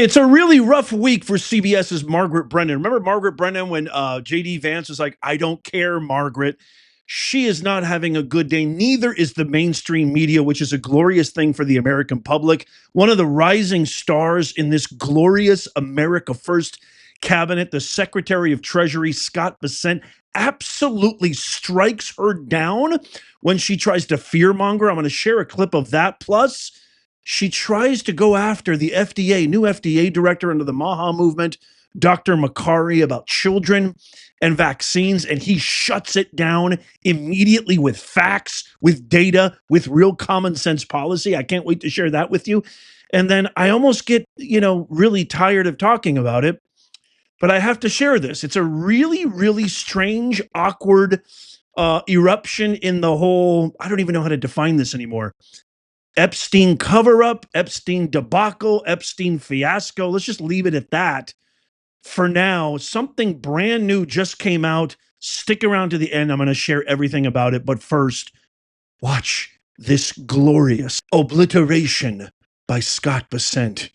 it's a really rough week for CBS's Margaret Brennan. Remember Margaret Brennan when J.D. Vance was like, I don't care, Margaret. She is not having a good day. Neither is the mainstream media, which is a glorious thing for the American public. One of the rising stars in this glorious America First cabinet, the Secretary of Treasury, Scott Bessent, absolutely strikes her down when she tries to fearmonger. I'm going to share a clip of that. Plus, she tries to go after the FDA, new FDA director under the MAHA movement, Dr. Makari, about children and vaccines, and he shuts it down immediately with facts, with data, with real common sense policy. I can't wait to share that with you. And then I almost get, really tired of talking about it, but I have to share this. It's a really, really strange, awkward eruption in the whole, I don't even know how to define this anymore. Epstein cover-up, Epstein debacle, Epstein fiasco. Let's just leave it at that. For now, something brand new just came out. Stick around to the end. I'm going to share everything about it. But first, watch this glorious obliteration by Scott Bessent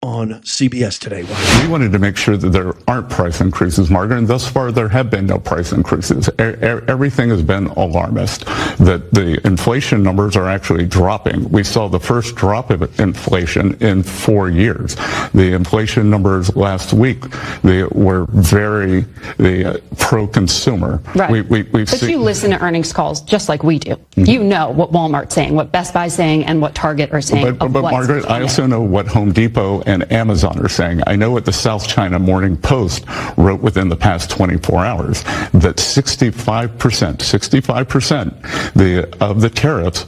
on CBS today. Wow. We wanted to make sure that there aren't price increases, Margaret, and thus far there have been no price increases. Everything has been alarmist. That the inflation numbers are actually dropping. We saw the first drop of inflation in 4 years. The inflation numbers last week, they were very pro-consumer. Right. But you listen to earnings calls just like we do. Mm-hmm. You know what Walmart's saying, what Best Buy's saying, and what Target are saying. But Margaret, I also know what Home Depot and Amazon are saying. I know what the South China Morning Post wrote within the past 24 hours, that 65% of the tariffs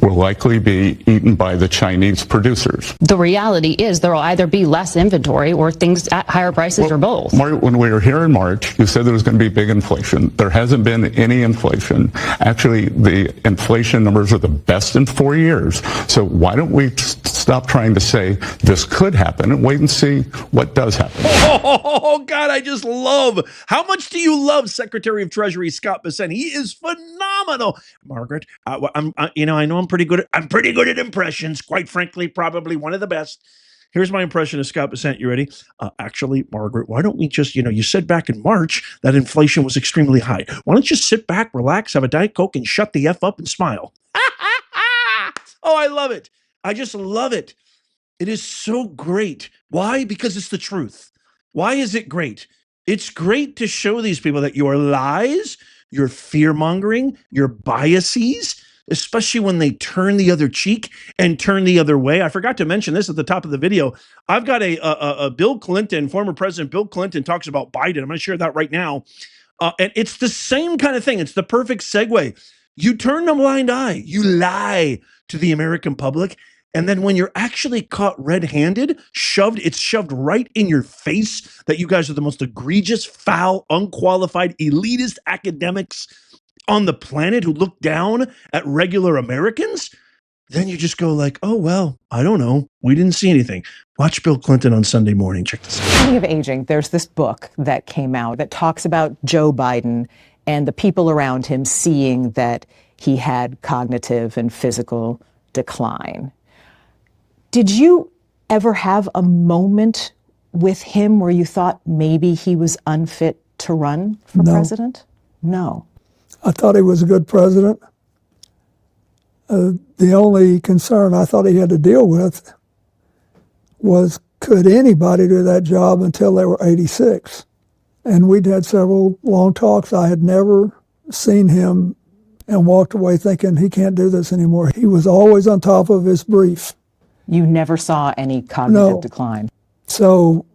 will likely be eaten by the Chinese producers. The reality is there will either be less inventory or things at higher prices or both. Mark, when we were here in March, you said there was going to be big inflation. There hasn't been any inflation. Actually, the inflation numbers are the best in 4 years. So why don't we stop trying to say this could happen and wait and see what does happen? Oh, God, I just love. How much do you love Secretary of Treasury Scott Bessent? He is phenomenal. Margaret, I know I'm pretty good at impressions. Quite frankly, probably one of the best. Here's my impression of Scott Bessent. You ready? Actually, Margaret, why don't we just, you said back in March that inflation was extremely high. Why don't you sit back, relax, have a Diet Coke, and shut the F up and smile? Oh, I love it. I just love it. It is so great. Why? Because it's the truth. Why is it great? It's great to show these people that your lies, your fear-mongering, your biases, especially when they turn the other cheek and turn the other way. I forgot to mention this at the top of the video. I've got a Bill Clinton, former President Bill Clinton talks about Biden. I'm going to share that right now. And it's the same kind of thing. It's the perfect segue. You turn a blind eye. You lie to the American public. And then when you're actually caught red-handed, it's shoved right in your face that you guys are the most egregious, foul, unqualified, elitist academics on the planet who look down at regular Americans. Then you just go like, oh, well, I don't know. We didn't see anything. Watch Bill Clinton on Sunday morning. Check this out. Speaking of aging, there's this book that came out that talks about Joe Biden and the people around him seeing that he had cognitive and physical decline. Did you ever have a moment with him where you thought maybe he was unfit to run for president? No. I thought he was a good president. The only concern I thought he had to deal with was, could anybody do that job until they were 86? And we'd had several long talks. I had never seen him and walked away thinking he can't do this anymore. He was always on top of his brief. You never saw any cognitive decline? So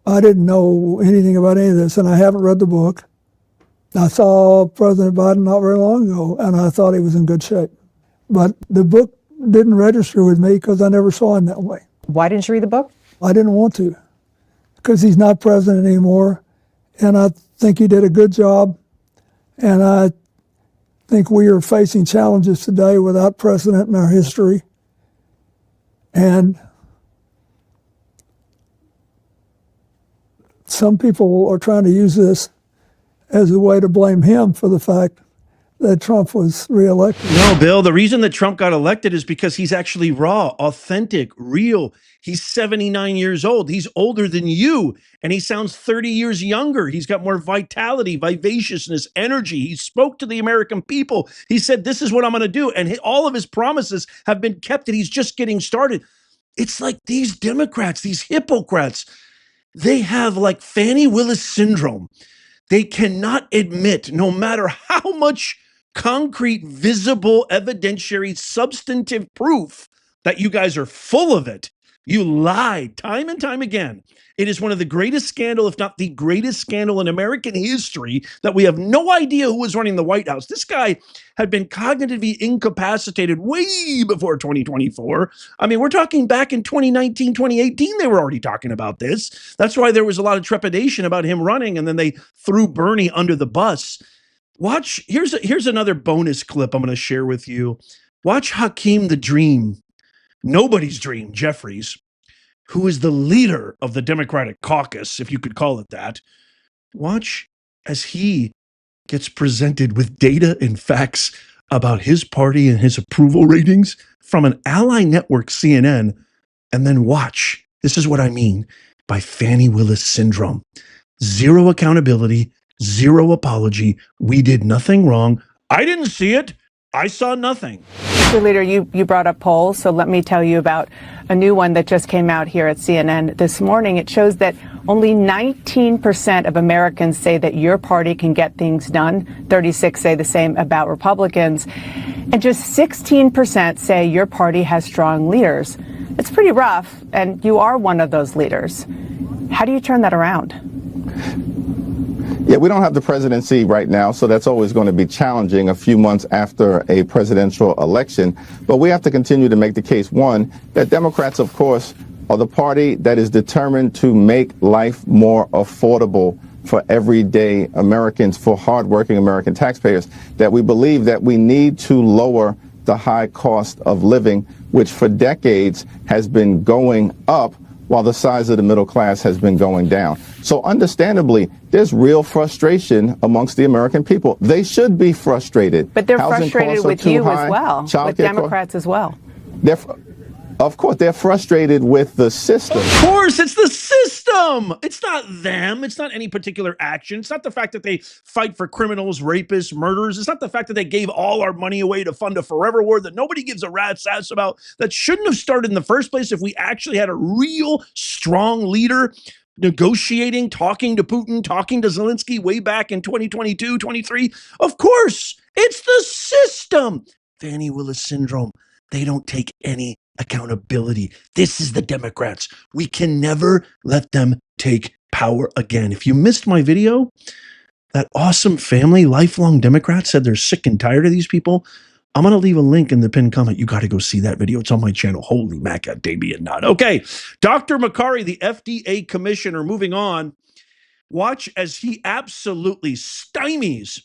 I didn't know anything about any of this, and I haven't read the book. I saw President Biden not very long ago, and I thought he was in good shape. But the book didn't register with me because I never saw him that way. Why didn't you read the book? I didn't want to, because he's not president anymore, and I think he did a good job, and I think we are facing challenges today without precedent in our history. And some people are trying to use this as a way to blame him for the fact that Trump was reelected. No, Bill, the reason that Trump got elected is because he's actually raw, authentic, real. He's 79 years old. He's older than you, and he sounds 30 years younger. He's got more vitality, vivaciousness, energy. He spoke to the American people. He said, this is what I'm going to do. And all of his promises have been kept, and he's just getting started. It's like these Democrats, these hypocrites, they have like Fannie Willis syndrome. They cannot admit, no matter how much concrete, visible, evidentiary, substantive proof that you guys are full of it. You lied time and time again. It is one of the greatest scandal, if not the greatest scandal in American history, that we have no idea who was running the White House. This guy had been cognitively incapacitated way before 2024. I mean, we're talking back in 2019, 2018, they were already talking about this. That's why there was a lot of trepidation about him running, and then they threw Bernie under the bus. Watch, here's another bonus clip I'm going to share with you. Watch Hakeem the Dream, nobody's dream, Jeffries, who is the leader of the Democratic caucus, if you could call it that. Watch as he gets presented with data and facts about his party and his approval ratings from an ally network, CNN, and then watch, this is what I mean by Fannie Willis syndrome. Zero accountability, zero apology. We did nothing wrong. I didn't see it. I saw nothing. Mr. Leader, you brought up polls, so let me tell you about a new one that just came out here at CNN this morning. It shows that only 19% of Americans say that your party can get things done. 36 say the same about Republicans. And just 16% say your party has strong leaders. It's pretty rough, and you are one of those leaders. How do you turn that around? Yeah, we don't have the presidency right now, so that's always going to be challenging a few months after a presidential election. But we have to continue to make the case, one, that Democrats, of course, are the party that is determined to make life more affordable for everyday Americans, for hardworking American taxpayers, that we believe that we need to lower the high cost of living, which for decades has been going up while the size of the middle class has been going down. So understandably, there's real frustration amongst the American people. They should be frustrated. But they're frustrated with you as well, with Democrats as well. Of course, they're frustrated with the system. Of course, it's the system. It's not them. It's not any particular action. It's not the fact that they fight for criminals, rapists, murderers. It's not the fact that they gave all our money away to fund a forever war that nobody gives a rat's ass about. That shouldn't have started in the first place if we actually had a real strong leader negotiating, talking to Putin, talking to Zelensky way back in 2022, 23. Of course, it's the system. Fannie Willis syndrome. They don't take any accountability. This is the Democrats. We can never let them take power again. If you missed my video, that awesome family, lifelong Democrats said they're sick and tired of these people. I'm going to leave a link in the pinned comment. You got to go see that video. It's on my channel. Holy macadamia nut. Okay. Dr. Makari, the FDA commissioner, moving on. Watch as he absolutely stymies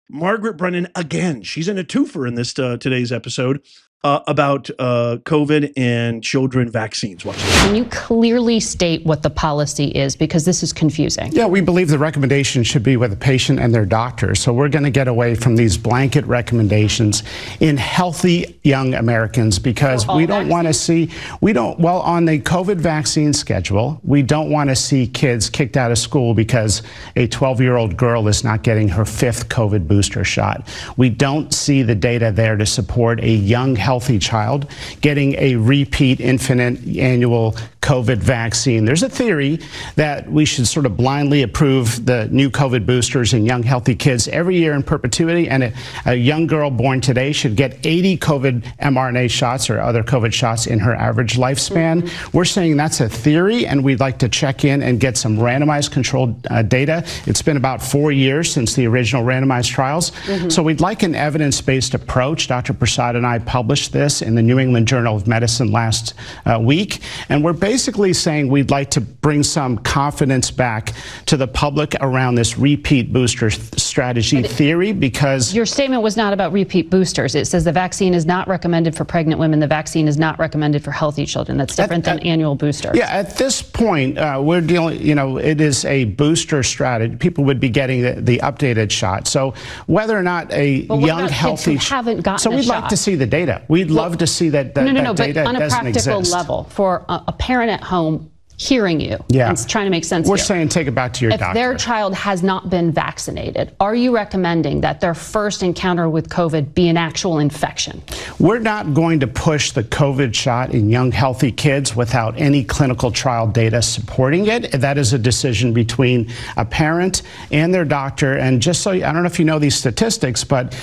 Margaret Brennan again. She's in a twofer in this today's episode. About COVID and children vaccines. Watch this. Can you clearly state what the policy is? Because this is confusing. Yeah, we believe the recommendation should be with the patient and their doctor. So we're going to get away from these blanket recommendations in healthy young Americans because we don't want to see, on the COVID vaccine schedule, we don't want to see kids kicked out of school because a 12-year-old girl is not getting her 5th COVID booster shot. We don't see the data there to support a young, healthy child getting a repeat infinite annual COVID vaccine. There's a theory that we should sort of blindly approve the new COVID boosters in young, healthy kids every year in perpetuity, and a young girl born today should get 80 COVID mRNA shots or other COVID shots in her average lifespan. We're saying that's a theory, and we'd like to check in and get some randomized controlled data. It's been about 4 years since the original randomized trials. So we'd like an evidence-based approach. Dr. Prasad and I published this in the New England Journal of Medicine last week, and we're basically basically saying we'd like to bring some confidence back to the public around this repeat booster strategy theory, because your statement was not about repeat boosters. It says the vaccine is not recommended for pregnant women. The vaccine is not recommended for healthy children. That's different than annual boosters. Yeah, at this point, we're dealing, it is a booster strategy. People would be getting the updated shot. So whether or not a young, healthy kids who haven't gotten so we'd like to see the data. We'd love to see that no, data but on a doesn't practical exist. level, for a parent at home hearing you and trying to make sense We're here. saying take it back to your doctor. If their child has not been vaccinated, are you recommending that their first encounter with COVID be an actual infection? We're not going to push the COVID shot in young, healthy kids without any clinical trial data supporting it. That is a decision between a parent and their doctor. And just so, I don't know if you know these statistics, but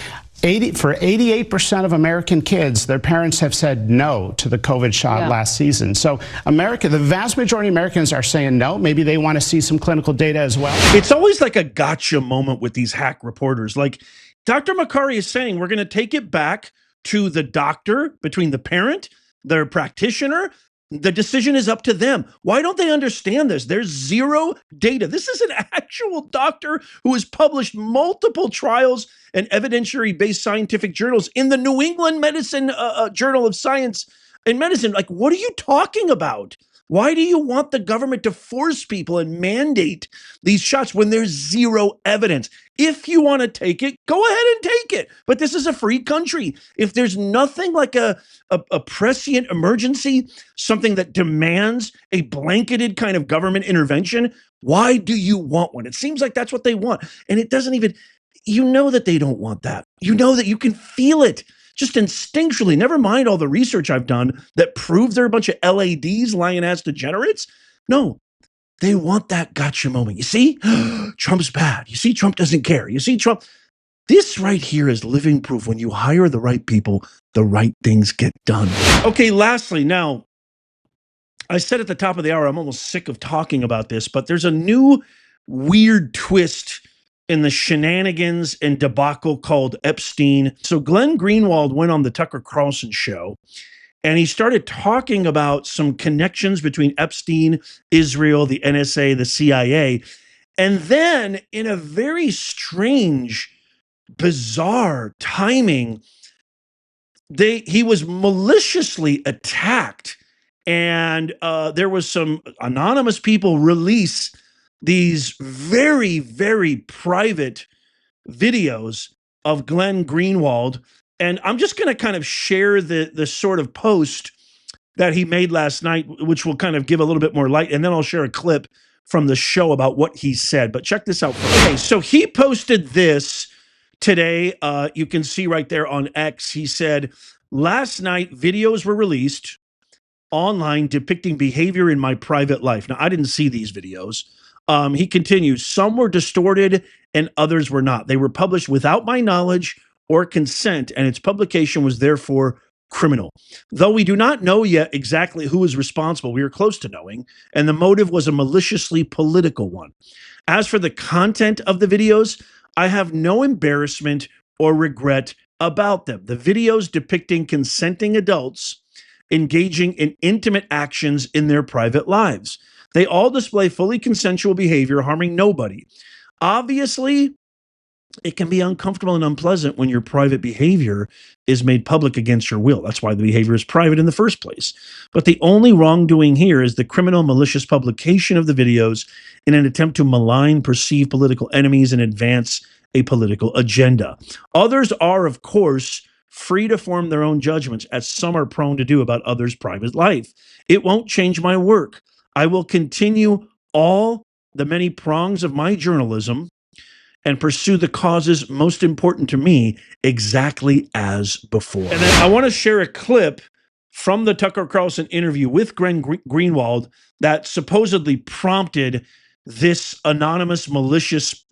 for 88% of American kids, their parents have said no to the COVID shot last season. So the vast majority of Americans are saying no. Maybe they want to see some clinical data as well. It's always like a gotcha moment with these hack reporters. Like Dr. Makary is saying, we're going to take it back to the doctor, between the parent, their practitioner. The decision is up to them. Why don't they understand this? There's zero data. This is an actual doctor who has published multiple trials and evidentiary-based scientific journals in the New England Medicine Journal of Science and Medicine. Like, what are you talking about? Why do you want the government to force people and mandate these shots when there's zero evidence? If you want to take it, go ahead and take it. But this is a free country. If there's nothing like a prescient emergency, something that demands a blanketed kind of government intervention, why do you want one? It seems like that's what they want. And it doesn't even, you know that they don't want that. You know that you can feel it. Just instinctually, never mind all the research I've done that proves they're a bunch of LADs, lion-ass degenerates. No, they want that gotcha moment. You see, Trump's bad. You see, Trump doesn't care. You see, Trump. This right here is living proof. When you hire the right people, the right things get done. Okay, lastly, now, I said at the top of the hour, I'm almost sick of talking about this, but there's a new weird twist in the shenanigans and debacle called Epstein. So Glenn Greenwald went on the Tucker Carlson show, and he started talking about some connections between Epstein, Israel, the NSA, the CIA. And then in a very strange, bizarre timing, he was maliciously attacked. And there was some anonymous people release these very, very private videos of Glenn Greenwald. And I'm just going to kind of share the sort of post that he made last night, which will kind of give a little bit more light. And then I'll share a clip from the show about what he said. But check this out. Okay, so he posted this today. You can see right there on X. He said, last night, videos were released online depicting behavior in my private life. Now, I didn't see these videos. He continues, some were distorted and others were not. They were published without my knowledge or consent, and its publication was therefore criminal. Though we do not know yet exactly who is responsible, we are close to knowing, and the motive was a maliciously political one. As for the content of the videos, I have no embarrassment or regret about them. The videos depicting consenting adults engaging in intimate actions in their private lives. They all display fully consensual behavior, harming nobody. Obviously, it can be uncomfortable and unpleasant when your private behavior is made public against your will. That's why the behavior is private in the first place. But the only wrongdoing here is the criminal, malicious publication of the videos in an attempt to malign perceived political enemies and advance a political agenda. Others are, of course, free to form their own judgments, as some are prone to do about others' private life. It won't change my work. I will continue all the many prongs of my journalism and pursue the causes most important to me exactly as before. And then I want to share a clip from the Tucker Carlson interview with Glenn Greenwald that supposedly prompted this anonymous, malicious,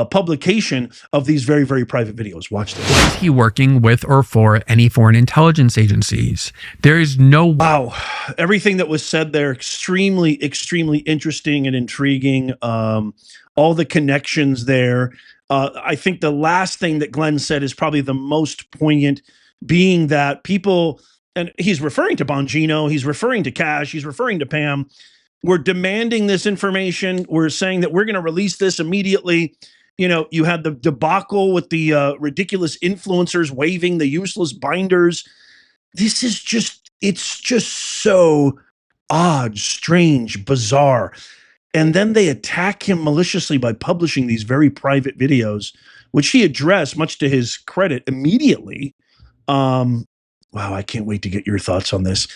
publication of these very, very private videos. Watch this. Was he working with or for any foreign intelligence agencies? There is no... Wow. Everything that was said there, extremely, extremely interesting and intriguing. All the connections there. I think the last thing that Glenn said is probably the most poignant, being that people and he's referring to Bongino, he's referring to Cash, he's referring to Pam. We're demanding this information. We're saying that we're going to release this immediately. You know, you had the debacle with the ridiculous influencers waving the useless binders. This is just, it's just so odd, strange, bizarre. And then they attack him maliciously by publishing these very private videos, which he addressed, much to his credit, immediately. Wow, I can't wait to get your thoughts on this.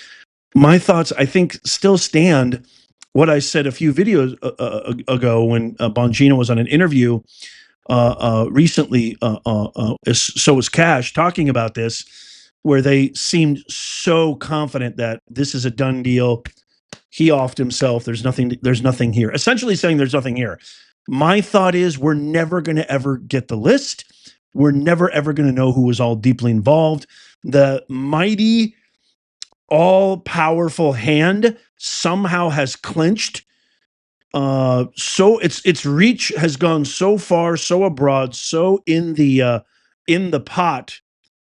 My thoughts, I think, still stand what I said a few videos ago when Bongino was on an interview recently, so was Cash, talking about this, where they seemed so confident that this is a done deal. He offed himself. There's nothing here. Essentially saying there's nothing here. My thought is we're never going to ever get the list. We're never ever going to know who was all deeply involved. The mighty, all-powerful hand somehow has clinched. So its reach has gone so far, so abroad, so in the pot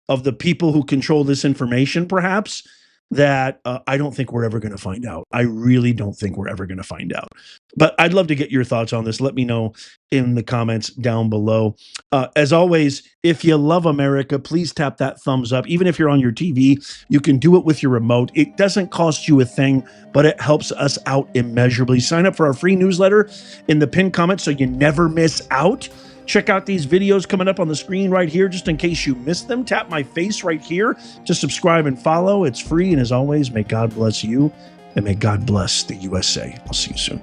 of the people who control this information, perhaps, that I don't think we're ever going to find out. I really don't think we're ever going to find out. But I'd love to get your thoughts on this. Let me know in the comments down below. As always, if you love America, please tap that thumbs up. Even if you're on your TV, you can do it with your remote. It doesn't cost you a thing, but it helps us out immeasurably. Sign up for our free newsletter in the pinned comment so you never miss out. Check out these videos coming up on the screen right here, just in case you missed them. Tap my face right here to subscribe and follow. It's free. And as always, may God bless you and may God bless the USA. I'll see you soon.